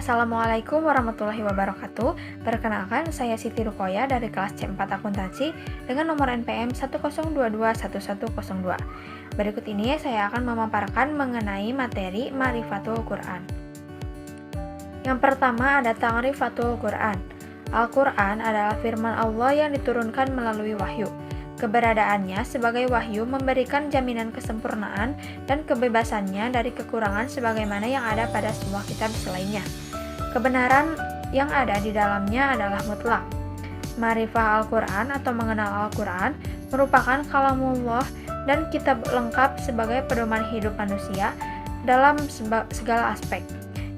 Assalamualaikum warahmatullahi wabarakatuh. Perkenalkan, saya Siti Rukoya dari kelas C4 Akuntansi dengan nomor NPM 102211102. Berikut ini saya akan memaparkan mengenai materi Ma'rifatul Quran. Yang pertama ada Ta'rifatul Quran. Al-Quran adalah firman Allah yang diturunkan melalui wahyu. Keberadaannya sebagai wahyu memberikan jaminan kesempurnaan dan kebebasannya dari kekurangan sebagaimana yang ada pada semua kitab selainnya. Kebenaran yang ada di dalamnya adalah mutlak. Ma'rifah Al-Quran atau mengenal Al-Quran merupakan kalamullah dan kitab lengkap sebagai pedoman hidup manusia dalam segala aspek.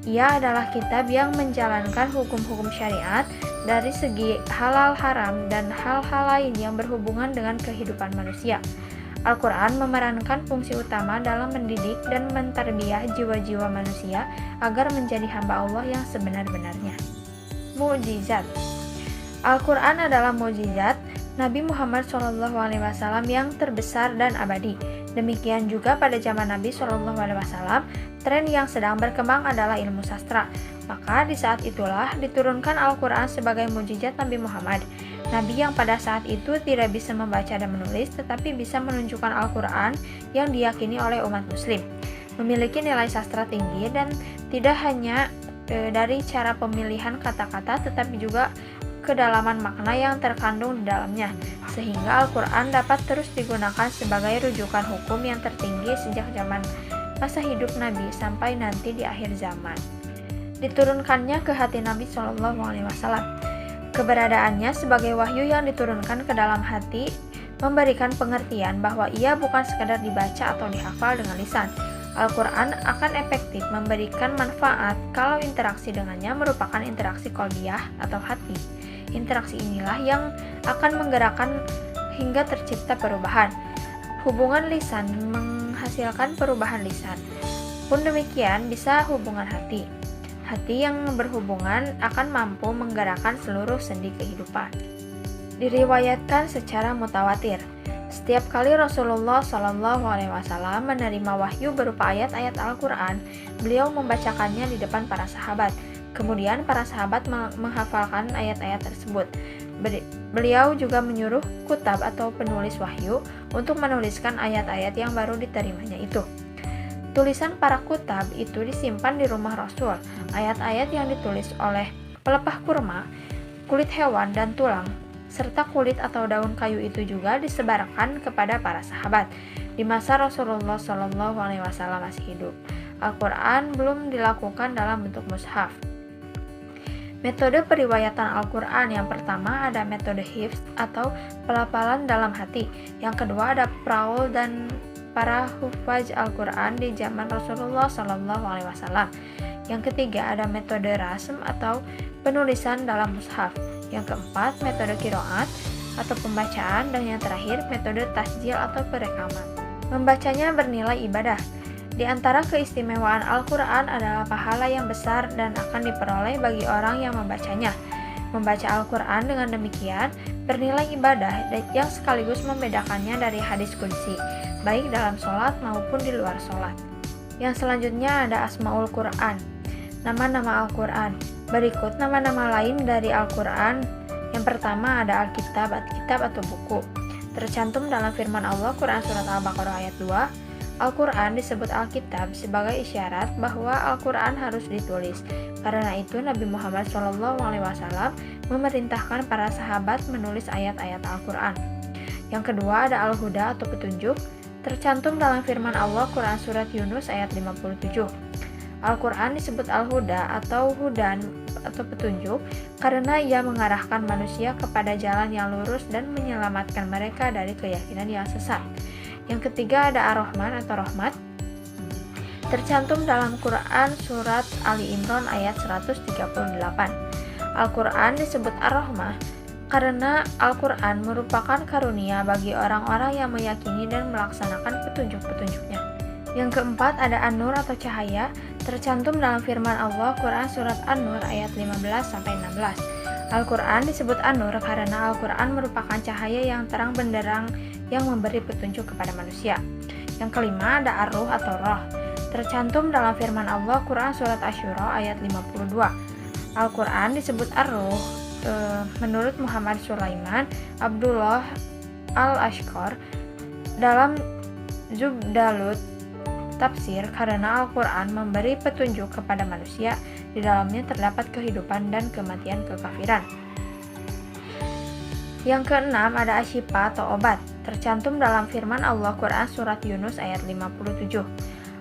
Ia adalah kitab yang menjalankan hukum-hukum syariat dari segi halal haram dan hal-hal lain yang berhubungan dengan kehidupan manusia. Al-Quran memerankan fungsi utama dalam mendidik dan mentarbiyah jiwa-jiwa manusia agar menjadi hamba Allah yang sebenar-benarnya. Mukjizat. Al-Quran adalah mukjizat Nabi Muhammad SAW yang terbesar dan abadi. Demikian juga pada zaman Nabi SAW, tren yang sedang berkembang adalah ilmu sastra. Maka di saat itulah diturunkan Al-Quran sebagai mukjizat Nabi Muhammad. Nabi yang pada saat itu tidak bisa membaca dan menulis, tetapi bisa menunjukkan Al-Quran yang diyakini oleh umat muslim. Memiliki nilai sastra tinggi dan tidak hanya dari cara pemilihan kata-kata, tetapi juga kedalaman makna yang terkandung di dalamnya, sehingga Al-Quran dapat terus digunakan sebagai rujukan hukum yang tertinggi sejak zaman masa hidup Nabi sampai nanti di akhir zaman. Diturunkannya ke hati Nabi SAW. Keberadaannya sebagai wahyu yang diturunkan ke dalam hati memberikan pengertian bahwa ia bukan sekadar dibaca atau dihafal dengan lisan. Al-Quran akan efektif memberikan manfaat kalau interaksi dengannya merupakan interaksi qalbiyah atau hati. Interaksi inilah yang akan menggerakkan hingga tercipta perubahan. Hubungan lisan menghasilkan perubahan lisan. Pun demikian bisa hubungan hati. Hati yang berhubungan akan mampu menggerakkan seluruh sendi kehidupan. Diriwayatkan secara mutawatir. Setiap kali Rasulullah SAW menerima wahyu berupa ayat-ayat Al-Quran, beliau membacakannya di depan para sahabat. Kemudian para sahabat menghafalkan ayat-ayat tersebut. Beliau juga menyuruh kutab atau penulis wahyu untuk menuliskan ayat-ayat yang baru diterimanya itu. Tulisan para kutab itu disimpan di rumah Rasul. Ayat-ayat yang ditulis oleh pelepah kurma, kulit hewan dan tulang, serta kulit atau daun kayu itu juga disebarkan kepada para sahabat di masa Rasulullah SAW masih hidup. Al-Quran belum dilakukan dalam bentuk mushaf. Metode periwayatan Al-Quran yang pertama ada metode hifz atau pelafalan dalam hati. Yang kedua ada praul dan para hufaz Al-Quran di zaman Rasulullah SAW. Yang ketiga ada metode rasm atau penulisan dalam mushaf. Yang keempat metode qiraat atau pembacaan, dan yang terakhir metode tasjil atau perekaman. Membacanya bernilai ibadah. Di antara keistimewaan Al-Quran adalah pahala yang besar dan akan diperoleh bagi orang yang membacanya. Membaca Al-Quran dengan demikian bernilai ibadah yang sekaligus membedakannya dari hadis qudsi, baik dalam sholat maupun di luar sholat. Yang selanjutnya ada Asmaul Quran, nama-nama Al-Quran. Berikut nama-nama lain dari Al-Quran. Yang pertama ada Alkitab, kitab atau buku. Tercantum dalam firman Allah Quran Surat Al-Baqarah ayat 2. Al-Quran disebut Alkitab sebagai isyarat bahwa Al-Quran harus ditulis. Karena itu Nabi Muhammad SAW memerintahkan para sahabat menulis ayat-ayat Al-Quran. Yang kedua ada Al-Huda atau petunjuk. Tercantum dalam firman Allah Quran Surat Yunus ayat 57. Al-Quran disebut Al-Huda atau Hudan atau petunjuk karena ia mengarahkan manusia kepada jalan yang lurus dan menyelamatkan mereka dari keyakinan yang sesat. Yang ketiga ada Ar-Rahman atau rahmat. Tercantum dalam Quran Surat Ali Imran ayat 138. Al-Quran disebut Ar-Rahmah karena Al-Quran merupakan karunia bagi orang-orang yang meyakini dan melaksanakan petunjuk-petunjuknya. Yang keempat ada An-Nur atau cahaya. Tercantum dalam firman Allah Quran Surat An-Nur ayat 15-16. Al-Quran disebut An-Nur karena Al-Quran merupakan cahaya yang terang benderang yang memberi petunjuk kepada manusia. Yang kelima ada Ar-Ruh atau roh. tercantum dalam firman Allah Quran Surat Asy-Syura ayat 52. Al-Quran disebut Ar-Ruh menurut Muhammad Sulaiman Abdullah Al-Ashqar dalam Zubdalut Tafsir karena Al-Quran memberi petunjuk kepada manusia, di dalamnya terdapat kehidupan dan kematian kekafiran. Yang keenam ada asyifa atau obat, tercantum dalam firman Allah Quran Surat Yunus ayat 57.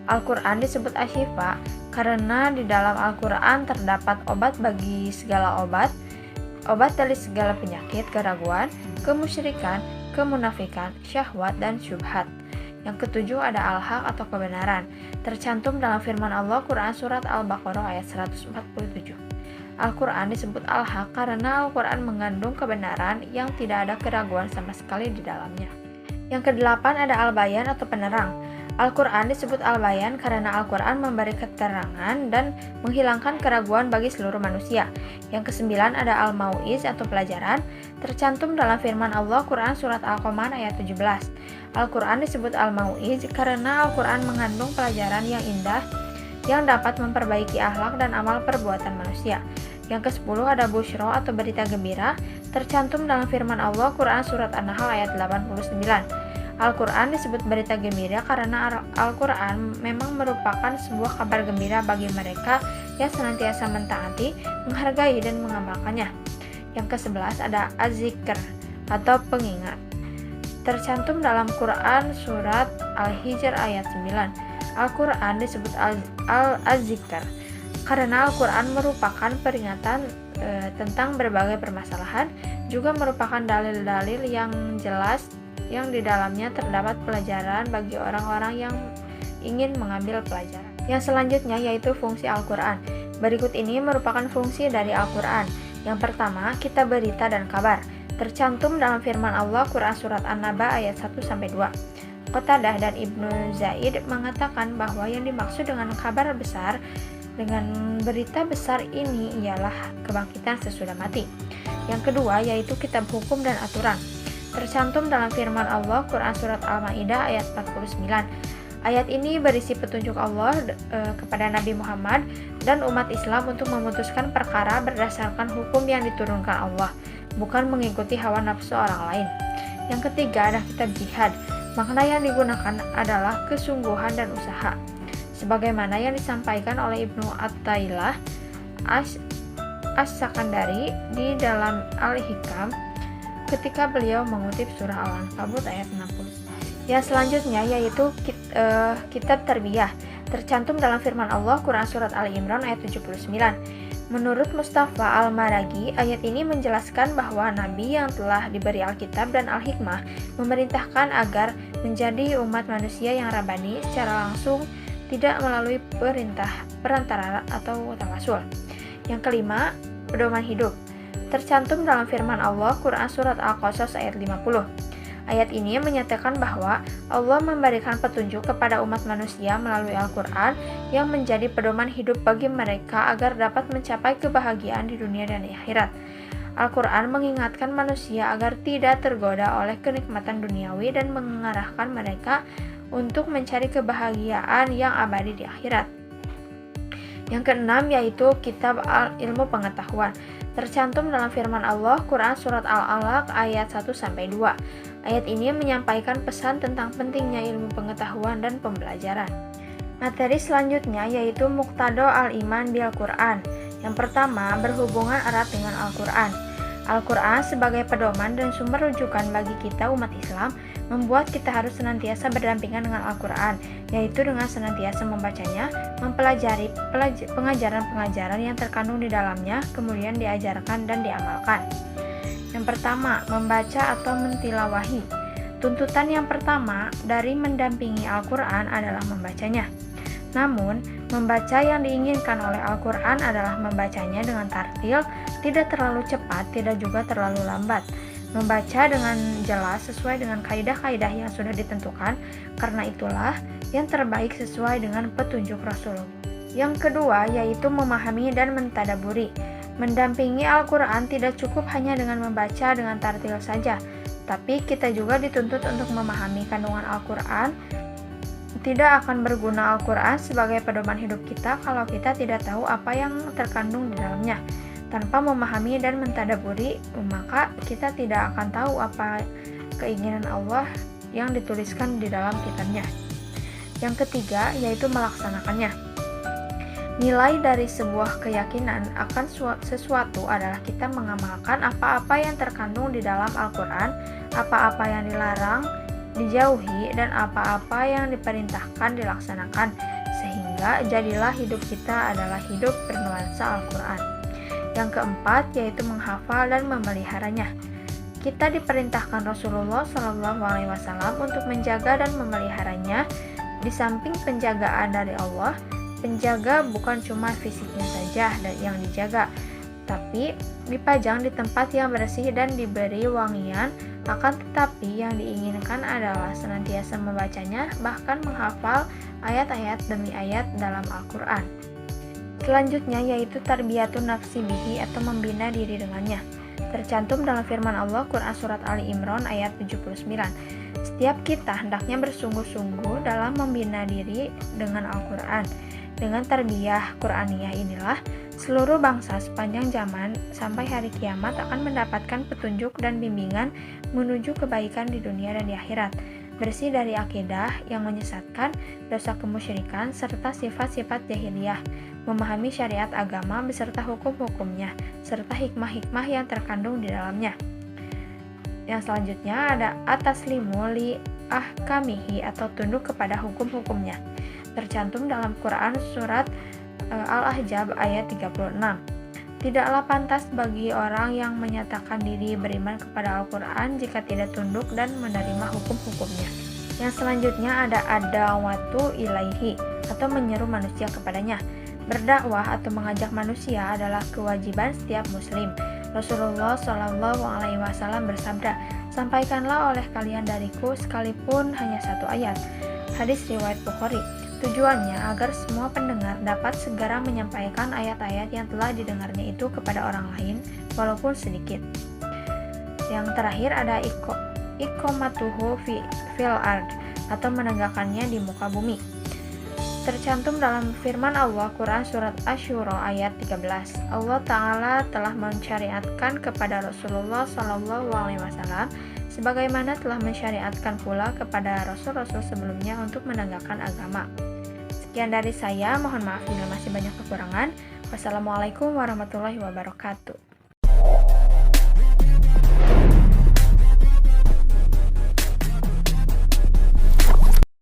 Al-Quran disebut asyifa karena di dalam Al-Quran terdapat obat bagi segala obat dari segala penyakit, keraguan, kemusyrikan, kemunafikan, syahwat, dan syubhat. Yang ketujuh ada al-haq atau kebenaran, tercantum dalam firman Allah Quran Surat Al-Baqarah ayat 147. Al-Quran disebut al-haq karena Al-Quran mengandung kebenaran yang tidak ada keraguan sama sekali di dalamnya. Yang kedelapan ada al-bayan atau penerang. Al-Quran disebut al-bayan karena Al-Quran memberi keterangan dan menghilangkan keraguan bagi seluruh manusia. Yang kesembilan ada al-mau'iz atau pelajaran, tercantum dalam firman Allah Quran Surat Al-Qamar ayat 17. Al-Quran disebut al-mau'iz karena Al-Quran mengandung pelajaran yang indah yang dapat memperbaiki akhlak dan amal perbuatan manusia. Yang ke-10 ada busyra atau berita gembira, tercantum dalam firman Allah Quran Surat An-Nahl ayat 89. Al-Quran disebut berita gembira karena Al-Quran memang merupakan sebuah kabar gembira bagi mereka yang senantiasa mentaati, menghargai, dan mengamalkannya. Yang ke-11 ada az-zikr atau pengingat, tercantum dalam Quran Surat Al-Hijr ayat 9. Al-Quran disebut az-zikr karena Al-Quran merupakan peringatan tentang berbagai permasalahan, juga merupakan dalil-dalil yang jelas yang di dalamnya terdapat pelajaran bagi orang-orang yang ingin mengambil pelajaran. Yang selanjutnya yaitu fungsi Al-Quran. Berikut ini merupakan fungsi dari Al-Quran. Yang pertama, kitab berita dan kabar, tercantum dalam firman Allah Quran Surat An-Naba ayat 1-2. Qatadah dan Ibnu Zaid mengatakan bahwa yang dimaksud dengan kabar besar dengan berita besar ini ialah kebangkitan sesudah mati. Yang kedua yaitu kitab hukum dan aturan, tercantum dalam firman Allah Quran Surat Al-Ma'idah ayat 49. Ayat ini berisi petunjuk Allah kepada Nabi Muhammad dan umat Islam untuk memutuskan perkara berdasarkan hukum yang diturunkan Allah, bukan mengikuti hawa nafsu orang lain. Yang ketiga ada kitab jihad. Makna yang digunakan adalah kesungguhan dan usaha, sebagaimana yang disampaikan oleh Ibnu At-Tailah As-Sakandari di dalam Al-Hikam ketika beliau mengutip surah Al-Ankabut ayat 60. Yang selanjutnya yaitu kitab tarbiyah, tercantum dalam firman Allah Quran Surat Ali Imran ayat 79. Menurut Mustafa Al-Maragi, ayat ini menjelaskan bahwa Nabi yang telah diberi Alkitab dan Al-Hikmah memerintahkan agar menjadi umat manusia yang rabani secara langsung, tidak melalui perantara atau tawasul. Yang kelima, pedoman hidup, tercantum dalam firman Allah Quran Surat Al-Qasas ayat 50. Ayat ini menyatakan bahwa Allah memberikan petunjuk kepada umat manusia melalui Al-Quran yang menjadi pedoman hidup bagi mereka agar dapat mencapai kebahagiaan di dunia dan di akhirat. Al-Quran mengingatkan manusia agar tidak tergoda oleh kenikmatan duniawi dan mengarahkan mereka untuk mencari kebahagiaan yang abadi di akhirat. Yang keenam yaitu kitab ilmu pengetahuan, tercantum dalam firman Allah Quran Surat Al-Alaq ayat 1-2. Ayat ini menyampaikan pesan tentang pentingnya ilmu pengetahuan dan pembelajaran. Materi selanjutnya yaitu Muqtado al-Iman bil Quran. Yang pertama, berhubungan erat dengan Al-Quran. Al-Quran sebagai pedoman dan sumber rujukan bagi kita umat Islam membuat kita harus senantiasa berdampingan dengan Al-Quran, yaitu dengan senantiasa membacanya, mempelajari pengajaran-pengajaran yang terkandung di dalamnya, kemudian diajarkan dan diamalkan. Yang pertama, membaca atau mentilawahi. Tuntutan yang pertama dari mendampingi Al-Quran adalah membacanya. Namun, membaca yang diinginkan oleh Al-Quran adalah membacanya dengan tartil, tidak terlalu cepat, tidak juga terlalu lambat. Membaca dengan jelas sesuai dengan kaidah-kaidah yang sudah ditentukan, karena itulah yang terbaik sesuai dengan petunjuk Rasulullah. Yang kedua, yaitu memahami dan mentadaburi. Mendampingi Al-Quran tidak cukup hanya dengan membaca dengan tartil saja, tapi kita juga dituntut untuk memahami kandungan Al-Quran, Tidak akan berguna Al-Quran sebagai pedoman hidup kita kalau kita tidak tahu apa yang terkandung di dalamnya. Tanpa memahami dan mentadaburi, maka kita tidak akan tahu apa keinginan Allah yang dituliskan di dalam kitabnya. Yang ketiga, yaitu melaksanakannya. Nilai dari sebuah keyakinan akan sesuatu adalah kita mengamalkan apa-apa yang terkandung di dalam Al-Quran, apa-apa yang dilarang, dijauhi, dan apa-apa yang diperintahkan dilaksanakan, sehingga jadilah hidup kita adalah hidup bernuansa Al-Quran. Yang keempat, yaitu menghafal dan memeliharanya. Kita diperintahkan Rasulullah SAW untuk menjaga dan memeliharanya. Di samping penjagaan dari Allah, penjaga bukan cuma fisiknya saja yang dijaga, tapi dipajang di tempat yang bersih dan diberi wangian. Akan tetapi yang diinginkan adalah senantiasa membacanya, bahkan menghafal ayat-ayat demi ayat dalam Al-Quran. Selanjutnya yaitu tarbiyatun nafsi bihi atau membina diri dengannya. Tercantum dalam firman Allah Quran Surat Ali Imran ayat 79. Setiap kita hendaknya bersungguh-sungguh dalam membina diri dengan Al-Quran. Dengan tarbiyah Qur'aniyah inilah, seluruh bangsa sepanjang zaman sampai hari kiamat akan mendapatkan petunjuk dan bimbingan menuju kebaikan di dunia dan di akhirat. Bersih dari akidah yang menyesatkan, dosa kemusyrikan, serta sifat-sifat jahiliyah. Memahami syariat agama beserta hukum-hukumnya, serta hikmah-hikmah yang terkandung di dalamnya. Yang selanjutnya ada ataslimu li ahkamihi atau tunduk kepada hukum-hukumnya. Tercantum dalam Quran Surat Al-Ahzab ayat 36. Tidaklah pantas bagi orang yang menyatakan diri beriman kepada Al-Quran jika tidak tunduk dan menerima hukum-hukumnya. Yang selanjutnya ada ad-da'watu ilaihi atau menyeru manusia kepadanya. Berdakwah atau mengajak manusia adalah kewajiban setiap muslim. Rasulullah SAW bersabda, "Sampaikanlah oleh kalian dariku sekalipun hanya satu ayat." Hadis riwayat Bukhari. Tujuannya agar semua pendengar dapat segera menyampaikan ayat-ayat yang telah didengarnya itu kepada orang lain, walaupun sedikit. Yang terakhir ada iqomatuhu fil ard atau menegakkannya di muka bumi. Tercantum dalam firman Allah Quran Surat Asy-Syura ayat 13. Allah Ta'ala telah mensyariatkan kepada Rasulullah SAW sebagaimana telah mensyariatkan pula kepada rasul-rasul sebelumnya untuk menegakkan agama. Sekian dari saya, mohon maaf bila masih banyak kekurangan. Wassalamualaikum warahmatullahi wabarakatuh.